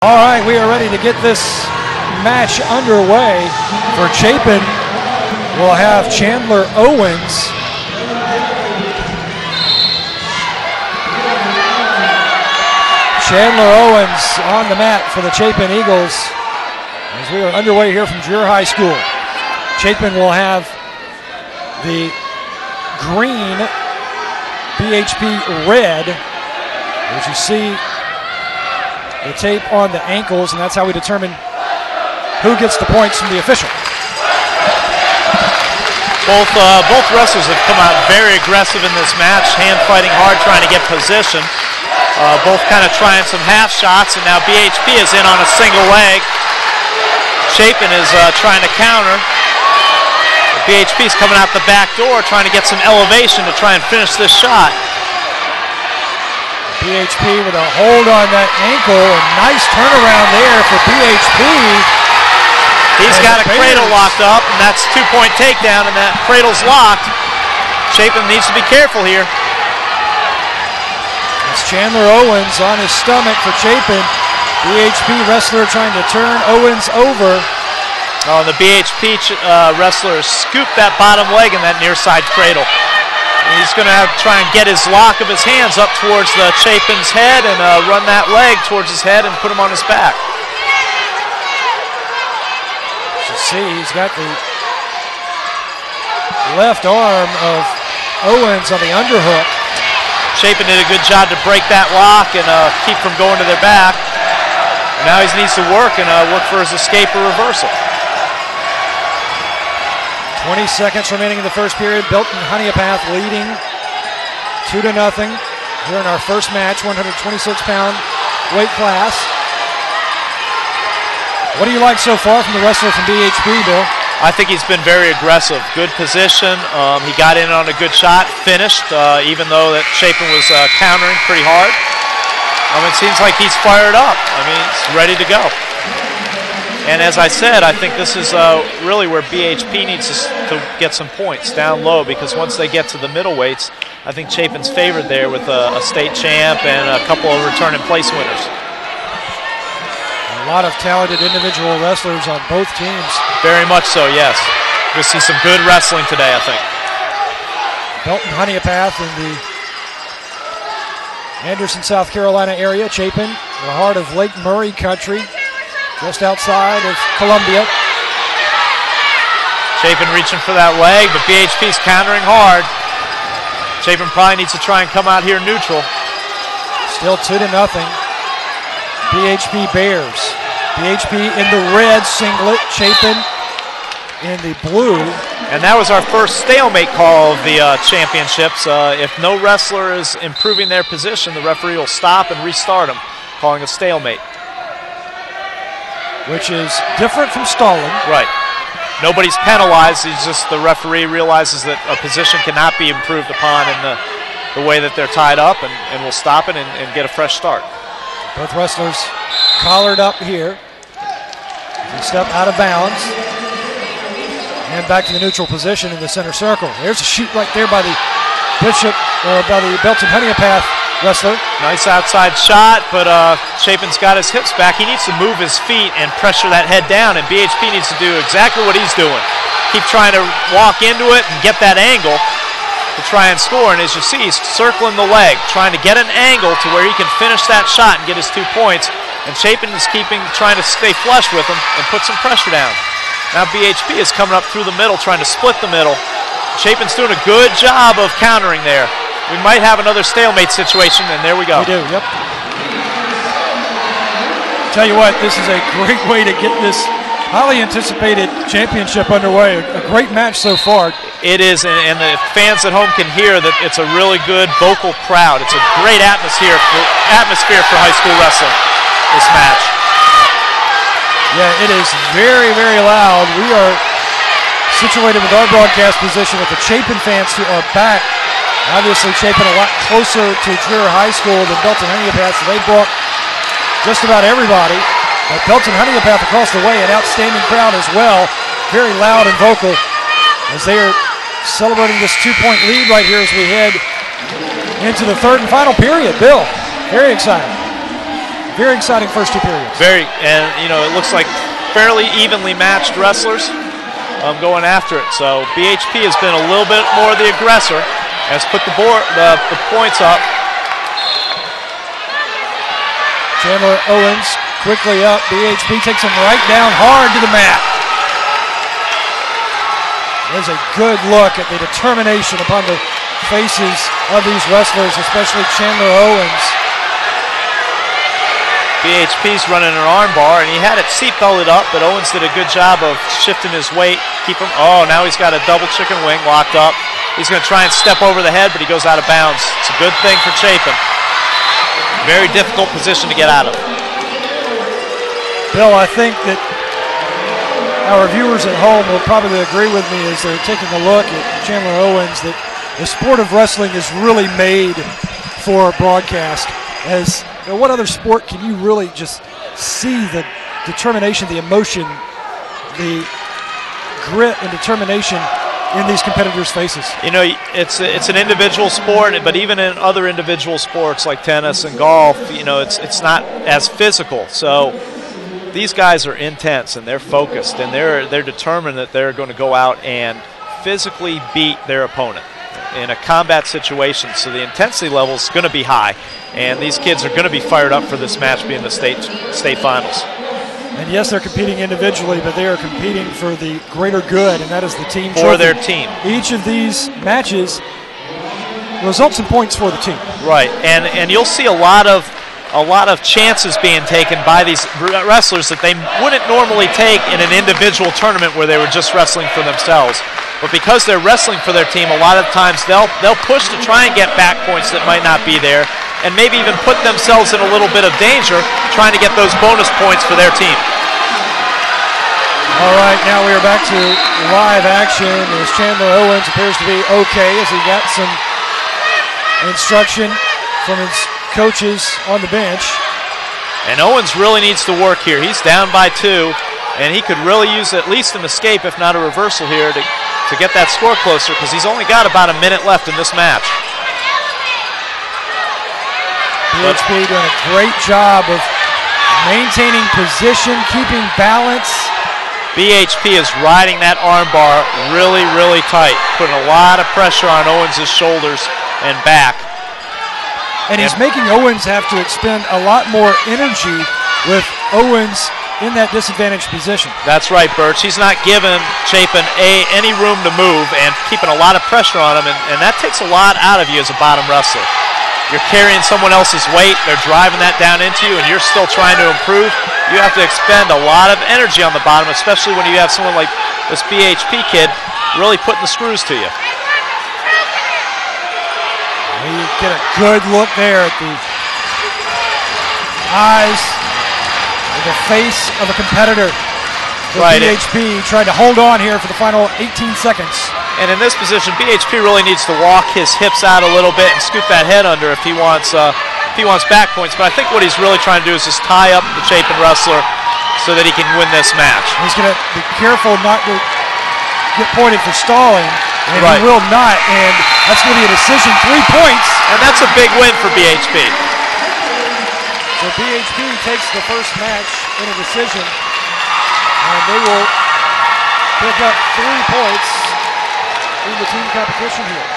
All right, we are ready to get this match underway. For Chapin, we'll have Chandler Owens. Chandler Owens on the mat for the Chapin Eagles as we are underway here from Dreher High School. Chapin will have the green, BHP red, as you see the tape on the ankles, and that's how we determine who gets the points from the official. Both wrestlers have come out very aggressive in this match, hand fighting hard, trying to get position. Both kind of trying some half shots, and now BHP is in on a single leg. Chapin is trying to counter. BHP is coming out the back door, trying to get some elevation to try and finish this shot. BHP with a hold on that ankle, a nice turnaround there for BHP. He's got a cradle locked up, and that's a 2-point takedown, and that cradle's locked. Chapin needs to be careful here. It's Chandler Owens on his stomach for Chapin. BHP wrestler trying to turn Owens over. Oh, and the BHP wrestler scooped that bottom leg in that near side cradle. He's going to have to try and get his lock of his hands up towards the Chapin's head and run that leg towards his head and put him on his back. You see, he's got the left arm of Owens on the underhook. Chapin did a good job to break that lock and keep from going to their back. Now he needs to work and work for his escape or reversal. 20 seconds remaining in the first period. Belton-Honea leading 2-0 here in our first match, 126-pound weight class. What do you like so far from the wrestler from BHP, Bill? I think he's been very aggressive. Good position. He got in on a good shot, finished, even though that Chapin was countering pretty hard. It seems like he's fired up. He's ready to go. And as I said, I think this is really where BHP needs to get some points down low, because once they get to the middleweights, I think Chapin's favored there with a state champ and a couple of returning place winners. A lot of talented individual wrestlers on both teams. Very much so, yes. We'll see some good wrestling today, I think. Belton-Honea in the Anderson, South Carolina area. Chapin, the heart of Lake Murray country, just outside of Columbia. Chapin reaching for that leg, but BHP's countering hard. Chapin probably needs to try and come out here neutral. Still 2-0. BHP Bears. BHP in the red singlet, Chapin in the blue. And that was our first stalemate call of the championships. If no wrestler is improving their position, the referee will stop and restart them, calling a stalemate. Which is different from stalling. Right. Nobody's penalized. It's just the referee realizes that a position cannot be improved upon in the way that they're tied up, and will stop it and get a fresh start. Both wrestlers collared up here. They step out of bounds. And back to the neutral position in the center circle. There's a shoot right there by the by the Belton-Honea wrestler. Nice outside shot, but Chapin's got his hips back. He needs to move his feet and pressure that head down, and BHP needs to do exactly what he's doing. Keep trying to walk into it and get that angle to try and score, and as you see, he's circling the leg, trying to get an angle to where he can finish that shot and get his 2 points, and Chapin is trying to stay flush with him and put some pressure down. Now BHP is coming up through the middle, trying to split the middle. Chapin's doing a good job of countering there. We might have another stalemate situation, and there we go. We do, yep. Tell you what, this is a great way to get this highly anticipated championship underway. A great match so far. It is, and the fans at home can hear that it's a really good vocal crowd. It's a great atmosphere for high school wrestling, this match. Yeah, it is very, very loud. We are situated with our broadcast position with the Chapin fans who are back. Obviously, Chapin a lot closer to Dreher High School than Belton-Honea, so they brought just about everybody. But Belton-Honea across the way, an outstanding crowd as well. Very loud and vocal as they are celebrating this 2-point lead right here as we head into the third and final period. Bill, very exciting. very exciting first 2 periods. And you know, it looks like fairly evenly matched wrestlers going after it. So BHP has been a little bit more the aggressor, has put the points up. Chandler Owens quickly up. BHP takes him right down hard to the mat. There's a good look at the determination upon the faces of these wrestlers, especially Chandler Owens. BHP's running an arm bar, and he had it seat belted up, but Owens did a good job of shifting his weight, keep him. Oh, now he's got a double chicken wing locked up. He's going to try and step over the head, but he goes out of bounds. It's a good thing for Chapin. Very difficult position to get out of. Bill, I think that our viewers at home will probably agree with me as they're taking a look at Chandler Owens that the sport of wrestling is really made for broadcast. As you know, what other sport can you really just see the determination, the emotion, the grit and determination in these competitors' faces? You know, it's an individual sport, but even in other individual sports like tennis and golf, you know, it's not as physical. So these guys are intense and they're focused and they're determined that they're going to go out and physically beat their opponent in a combat situation. So the intensity level is going to be high, and these kids are going to be fired up for this match being the state finals. And yes, they're competing individually, but they are competing for the greater good, and that is the team for trophy. Their team. Each of these matches results in points for the team. Right, and you'll see a lot of chances being taken by these wrestlers that they wouldn't normally take in an individual tournament where they were just wrestling for themselves. But because they're wrestling for their team, a lot of times they'll push to try and get back points that might not be there, and maybe even put themselves in a little bit of danger trying to get those bonus points for their team. All right, now we are back to live action as Chandler Owens appears to be okay as he got some instruction from his coaches on the bench. And Owens really needs to work here. He's down by 2, and he could really use at least an escape, if not a reversal here, to get that score closer, because he's only got about a minute left in this match. BHP doing a great job of maintaining position, keeping balance. BHP is riding that arm bar really, really tight, putting a lot of pressure on Owens' shoulders and back. And he's making Owens have to expend a lot more energy with Owens in that disadvantaged position. That's right, Birch. He's not giving Chapin any room to move and keeping a lot of pressure on him, and that takes a lot out of you as a bottom wrestler. You're carrying someone else's weight, they're driving that down into you, and you're still trying to improve. You have to expend a lot of energy on the bottom, especially when you have someone like this BHP kid really putting the screws to you. You get a good look there at the eyes of the face of a competitor. Right. BHP trying to hold on here for the final 18 seconds. And in this position, BHP really needs to walk his hips out a little bit and scoot that head under if he wants back points. But I think what he's really trying to do is just tie up the Chapin wrestler so that he can win this match. He's going to be careful not to get pointed for stalling, and right. He will not, and that's going to be a decision, 3 points. And that's a big win for BHP. So BHP takes the first match in a decision, and they will pick up 3 points in the team competition here.